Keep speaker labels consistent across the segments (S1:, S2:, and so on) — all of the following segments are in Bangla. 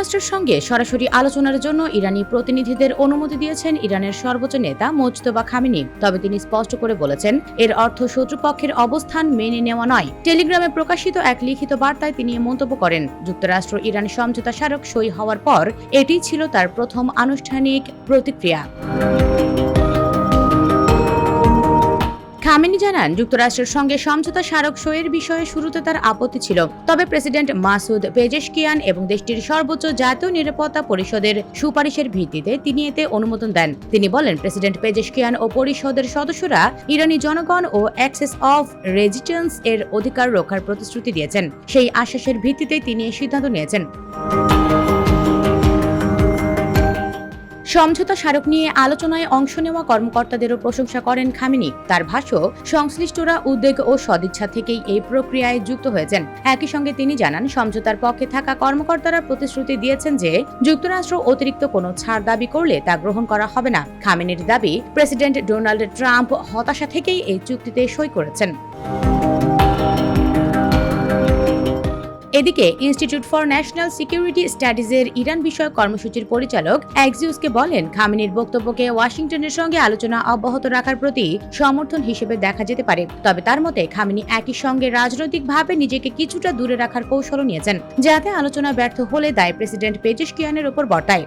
S1: যুক্তরাষ্ট্রের সঙ্গে সরাসরি আলোচনার জন্য ইরানি প্রতিনিধিদের অনুমতি দিয়েছেন ইরানের সর্বোচ্চ নেতা মোজতবা খামেনি। তবে তিনি স্পষ্ট করে বলেছেন, এর অর্থ শত্রুপক্ষের অবস্থান মেনে নেওয়া নয়। টেলিগ্রামে প্রকাশিত এক লিখিত বার্তায় তিনি মন্তব্য করেন, যুক্তরাষ্ট্র ইরান সমঝোতা স্মারক সই হওয়ার পর এটি ছিল তার প্রথম আনুষ্ঠানিক প্রতিক্রিয়া। খামেনি জানান, যুক্তরাষ্ট্রের সঙ্গে সমঝোতা স্মারক সইয়ের বিষয়ে শুরুতে তার আপত্তি ছিল, তবে প্রেসিডেন্ট মাসুদ পেজেশকিয়ান এবং দেশটির সর্বোচ্চ জাতীয় নিরাপত্তা পরিষদের সুপারিশের ভিত্তিতে তিনি এতে অনুমোদন দেন। তিনি বলেন, প্রেসিডেন্ট পেজেশকিয়ান ও পরিষদের সদস্যরা ইরানি জনগণ ও অ্যাক্সেস অফ রেজিস্ট্যান্স এর অধিকার রক্ষার প্রতিশ্রুতি দিয়েছেন। সেই আশ্বাসের ভিত্তিতেই তিনি এই সিদ্ধান্ত নিয়েছেন। সমঝোতা স্মারক নিয়ে আলোচনায় অংশ নেওয়া কর্মকর্তাদেরও প্রশংসা করেন খামেনি। তার ভাষ্য, সংশ্লিষ্টরা উদ্বেগ ও সদিচ্ছা থেকেই এই প্রক্রিয়ায় যুক্ত হয়েছেন। একই সঙ্গে তিনি জানান, সমঝোতার পক্ষে থাকা কর্মকর্তারা প্রতিশ্রুতি দিয়েছেন যে যুক্তরাষ্ট্র অতিরিক্ত কোনো ছাড় দাবি করলে তা গ্রহণ করা হবে না। খামেনির দাবি, প্রেসিডেন্ট ডোনাল্ড ট্রাম্প হতাশা থেকেই এই চুক্তিতে সই করেছেন। এদিকে ইনস্টিটিউট ফর ন্যাশনাল সিকিউরিটি স্টাডিজের ইরান বিষয়ক কর্মসূচির পরিচালক এক্সিউসকে বলেন, খামেনির বক্তব্যকে ওয়াশিংটনের সঙ্গে আলোচনা অব্যাহত রাখার প্রতি সমর্থন হিসেবে দেখা যেতে পারে। তবে তার মতে, খামেনি একই সঙ্গে রাজনৈতিকভাবে নিজেকে কিছুটা দূরে রাখার কৌশলও নিয়েছেন, যাতে আলোচনা ব্যর্থ হলে দায় প্রেসিডেন্ট পেজেশকিয়ানের উপর বর্তায়।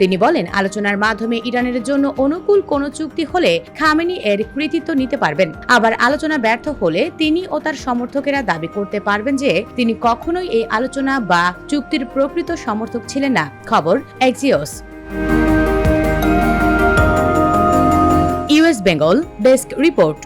S1: তিনি বলেন, আলোচনার মাধ্যমে ইরানের জন্য অনুকূল কোনো চুক্তি হলে খামেনি এর কৃতিত্ব নিতে পারবেন। আবার আলোচনা ব্যর্থ হলে তিনি ও তার সমর্থকেরা দাবি করতে পারবেন যে তিনি কখনোই এই আলোচনা বা চুক্তির প্রকৃত সমর্থক ছিলেন না। খবর Axios. US Bengal desk report.